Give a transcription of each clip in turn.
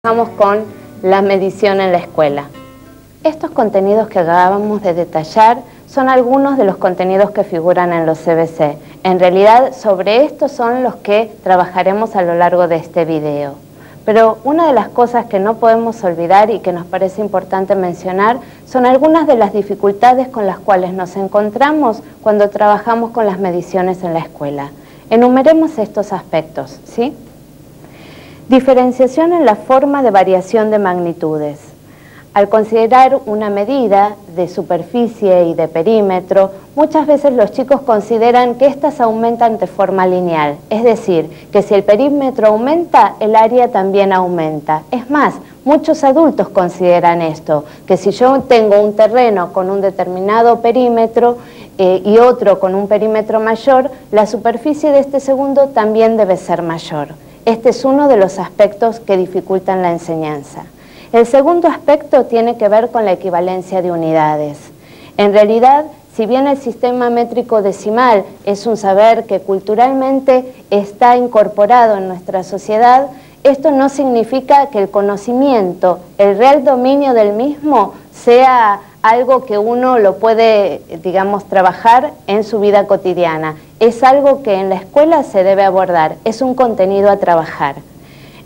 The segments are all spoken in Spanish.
Vamos con la medición en la escuela. Estos contenidos que acabamos de detallar son algunos de los contenidos que figuran en los CBC. En realidad, sobre estos son los que trabajaremos a lo largo de este video. Pero una de las cosas que no podemos olvidar y que nos parece importante mencionar son algunas de las dificultades con las cuales nos encontramos cuando trabajamos con las mediciones en la escuela. Enumeremos estos aspectos, ¿sí? Diferenciación en la forma de variación de magnitudes. Al considerar una medida de superficie y de perímetro, muchas veces los chicos consideran que éstas aumentan de forma lineal, es decir, que si el perímetro aumenta, el área también aumenta. Es más, muchos adultos consideran esto, que si yo tengo un terreno con un determinado perímetro y otro con un perímetro mayor, la superficie de este segundo también debe ser mayor. Este es uno de los aspectos que dificultan la enseñanza. El segundo aspecto tiene que ver con la equivalencia de unidades. En realidad, si bien el sistema métrico decimal es un saber que culturalmente está incorporado en nuestra sociedad, esto no significa que el conocimiento, el real dominio del mismo, sea algo que uno lo puede, digamos, trabajar en su vida cotidiana. Es algo que en la escuela se debe abordar, es un contenido a trabajar.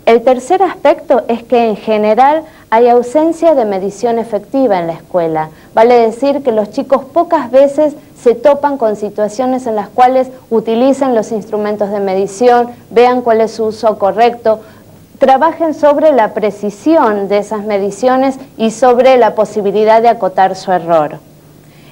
El tercer aspecto es que en general hay ausencia de medición efectiva en la escuela. Vale decir que los chicos pocas veces se topan con situaciones en las cuales utilizan los instrumentos de medición, vean cuál es su uso correcto, trabajen sobre la precisión de esas mediciones y sobre la posibilidad de acotar su error.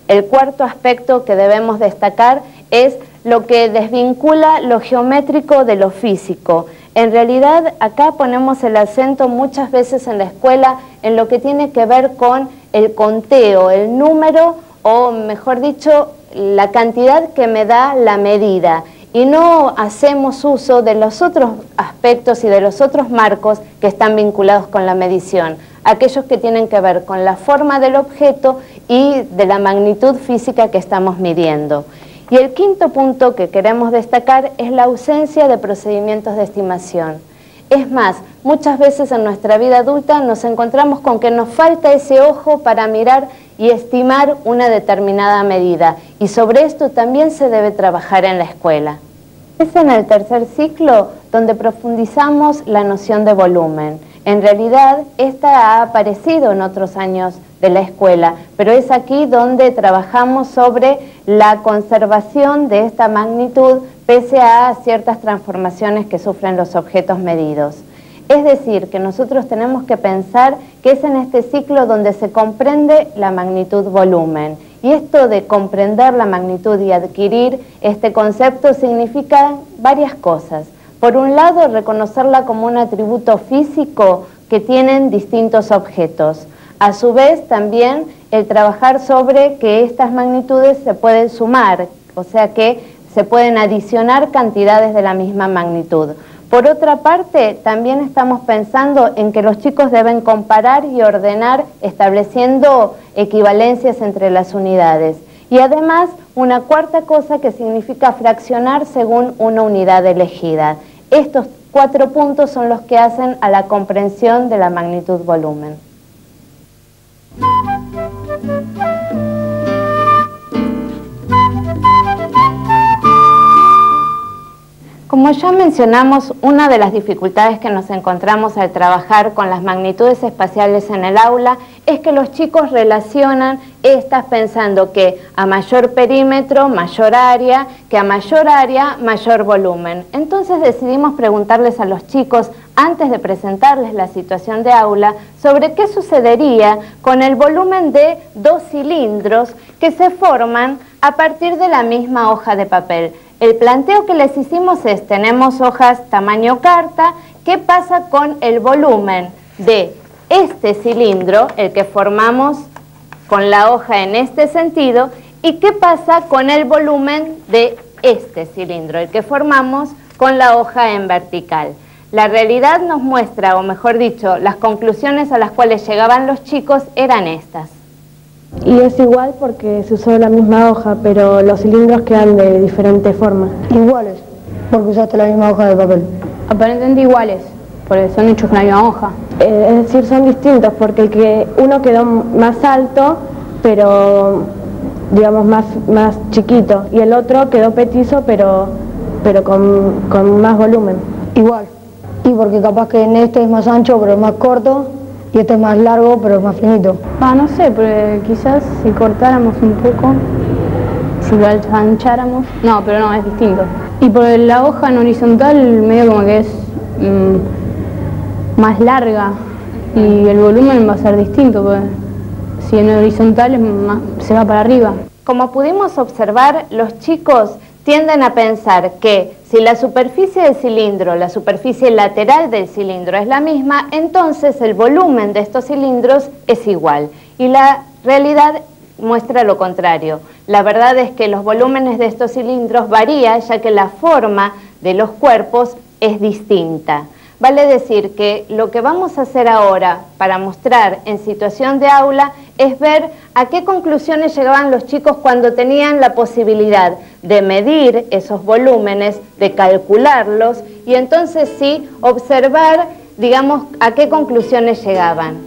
El cuarto aspecto que debemos destacar es lo que desvincula lo geométrico de lo físico. En realidad, acá ponemos el acento muchas veces en la escuela en lo que tiene que ver con el conteo, el número, o mejor dicho, la cantidad que me da la medida. Y no hacemos uso de los otros aspectos y de los otros marcos que están vinculados con la medición, aquellos que tienen que ver con la forma del objeto y de la magnitud física que estamos midiendo. Y el quinto punto que queremos destacar es la ausencia de procedimientos de estimación. Es más, muchas veces en nuestra vida adulta nos encontramos con que nos falta ese ojo para mirar y estimar una determinada medida, y sobre esto también se debe trabajar en la escuela. Es en el tercer ciclo donde profundizamos la noción de volumen. En realidad, esta ha aparecido en otros años de la escuela, pero es aquí donde trabajamos sobre la conservación de esta magnitud pese a ciertas transformaciones que sufren los objetos medidos. Es decir, que nosotros tenemos que pensar que es en este ciclo donde se comprende la magnitud-volumen. Y esto de comprender la magnitud y adquirir este concepto significa varias cosas. Por un lado, reconocerla como un atributo físico que tienen distintos objetos. A su vez, también el trabajar sobre que estas magnitudes se pueden sumar, o sea que se pueden adicionar cantidades de la misma magnitud. Por otra parte, también estamos pensando en que los chicos deben comparar y ordenar estableciendo equivalencias entre las unidades. Y además, una cuarta cosa que significa fraccionar según una unidad elegida. Estos 4 puntos son los que hacen a la comprensión de la magnitud-volumen. Como ya mencionamos, una de las dificultades que nos encontramos al trabajar con las magnitudes espaciales en el aula es que los chicos relacionan estas pensando que a mayor perímetro, mayor área, que a mayor área, mayor volumen. Entonces decidimos preguntarles a los chicos, antes de presentarles la situación de aula, sobre qué sucedería con el volumen de 2 cilindros que se forman a partir de la misma hoja de papel. El planteo que les hicimos es, tenemos hojas tamaño carta, ¿qué pasa con el volumen de este cilindro, el que formamos con la hoja en este sentido, y qué pasa con el volumen de este cilindro, el que formamos con la hoja en vertical? La realidad nos muestra, o mejor dicho, las conclusiones a las cuales llegaban los chicos eran estas. Y es igual porque se usó la misma hoja, pero los cilindros quedan de diferente forma. Iguales, porque usaste la misma hoja de papel. Aparentemente iguales, porque son hechos con la misma hoja. Es decir, son distintos porque uno quedó más alto, pero digamos más chiquito, y el otro quedó petizo, pero con más volumen. Igual, y porque capaz que en este es más ancho pero es más corto, y este es más largo pero es más finito. No sé, pero quizás si cortáramos un poco, si lo ancháramos, no, pero no, es distinto. Y por la hoja en horizontal medio como que es más larga y el volumen va a ser distinto, porque si en horizontal se va para arriba. Como pudimos observar, los chicos tienden a pensar que si la superficie del cilindro, la superficie lateral del cilindro es la misma, entonces el volumen de estos cilindros es igual. Y la realidad muestra lo contrario. La verdad es que los volúmenes de estos cilindros varían, ya que la forma de los cuerpos es distinta. Vale decir que lo que vamos a hacer ahora para mostrar en situación de aula es ver a qué conclusiones llegaban los chicos cuando tenían la posibilidad de medir esos volúmenes, de calcularlos y entonces sí observar, digamos, a qué conclusiones llegaban.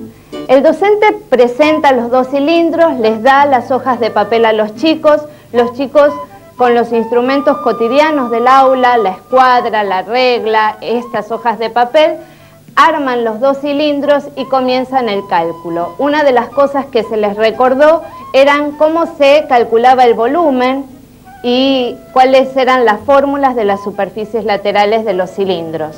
El docente presenta los dos cilindros, les da las hojas de papel a los chicos con los instrumentos cotidianos del aula, la escuadra, la regla, estas hojas de papel, arman los dos cilindros y comienzan el cálculo. Una de las cosas que se les recordó eran cómo se calculaba el volumen y cuáles eran las fórmulas de las superficies laterales de los cilindros.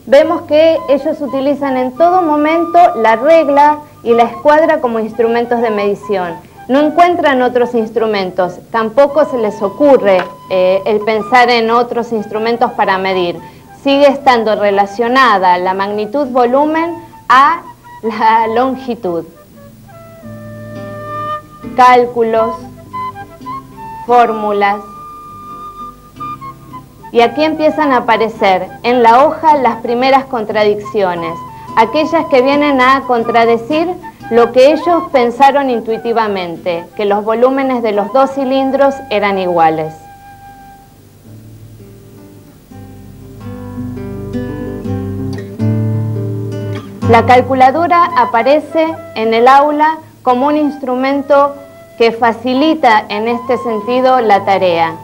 Vemos que ellos utilizan en todo momento la regla y la escuadra como instrumentos de medición. No encuentran otros instrumentos, tampoco se les ocurre el pensar en otros instrumentos para medir. Sigue estando relacionada la magnitud-volumen a la longitud. Cálculos, fórmulas. Y aquí empiezan a aparecer en la hoja las primeras contradicciones, aquellas que vienen a contradecir lo que ellos pensaron intuitivamente, que los volúmenes de los dos cilindros eran iguales. La calculadora aparece en el aula como un instrumento que facilita en este sentido la tarea.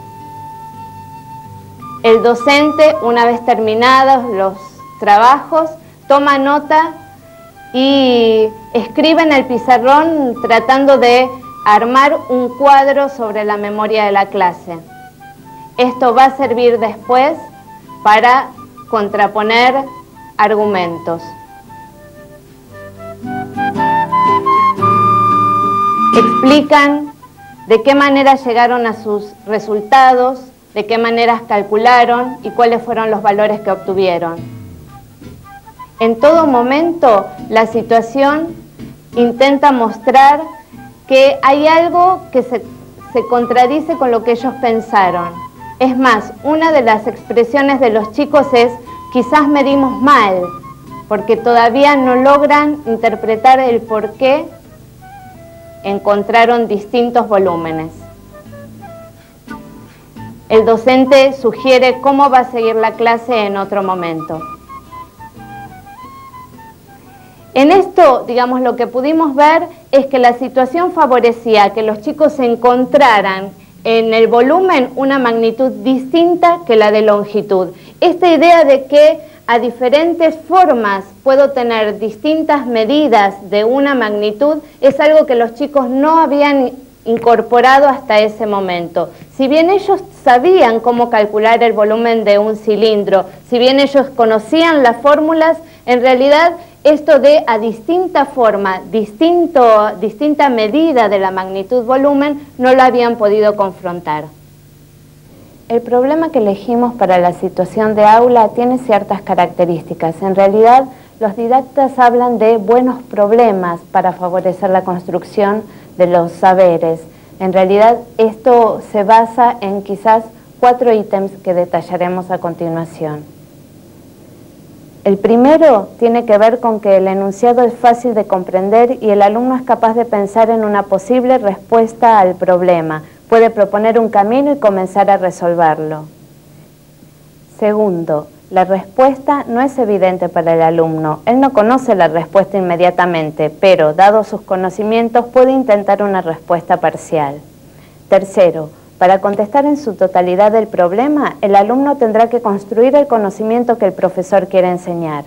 El docente, una vez terminados los trabajos, toma nota y escribe en el pizarrón tratando de armar un cuadro sobre la memoria de la clase. Esto va a servir después para contraponer argumentos. Explican de qué manera llegaron a sus resultados, de qué maneras calcularon y cuáles fueron los valores que obtuvieron. En todo momento, la situación intenta mostrar que hay algo que se contradice con lo que ellos pensaron. Es más, una de las expresiones de los chicos es, quizás medimos mal, porque todavía no logran interpretar el por qué encontraron distintos volúmenes. El docente sugiere cómo va a seguir la clase en otro momento. En esto, digamos, lo que pudimos ver es que la situación favorecía que los chicos encontraran en el volumen una magnitud distinta que la de longitud. Esta idea de que a diferentes formas puedo tener distintas medidas de una magnitud es algo que los chicos no habían incorporado hasta ese momento. Si bien ellos sabían cómo calcular el volumen de un cilindro, si bien ellos conocían las fórmulas, en realidad esto de a distinta forma, distinta medida de la magnitud-volumen, no lo habían podido confrontar. El problema que elegimos para la situación de aula tiene ciertas características. En realidad, los didactas hablan de buenos problemas para favorecer la construcción de los saberes. En realidad, esto se basa en quizás 4 ítems que detallaremos a continuación. El primero tiene que ver con que el enunciado es fácil de comprender y el alumno es capaz de pensar en una posible respuesta al problema. Puede proponer un camino y comenzar a resolverlo. Segundo, La respuesta no es evidente para el alumno. Él no conoce la respuesta inmediatamente, pero, dado sus conocimientos, puede intentar una respuesta parcial. Tercero, para contestar en su totalidad el problema, el alumno tendrá que construir el conocimiento que el profesor quiere enseñar.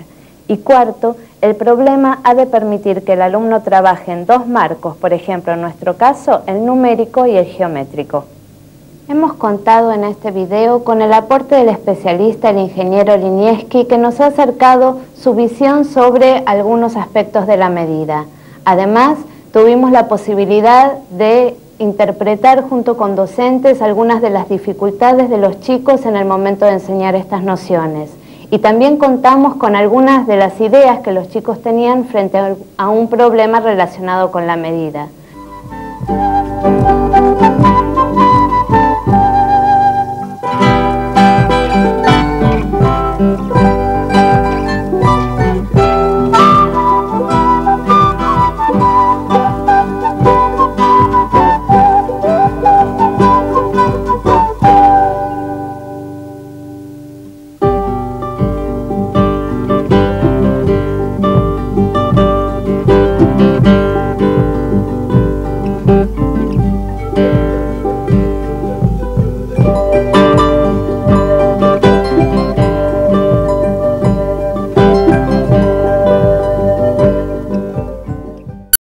Y cuarto, el problema ha de permitir que el alumno trabaje en dos marcos, por ejemplo, en nuestro caso, el numérico y el geométrico. Hemos contado en este video con el aporte del especialista, el ingeniero Linieski, que nos ha acercado su visión sobre algunos aspectos de la medida. Además, tuvimos la posibilidad de interpretar junto con docentes algunas de las dificultades de los chicos en el momento de enseñar estas nociones. Y también contamos con algunas de las ideas que los chicos tenían frente a un problema relacionado con la medida.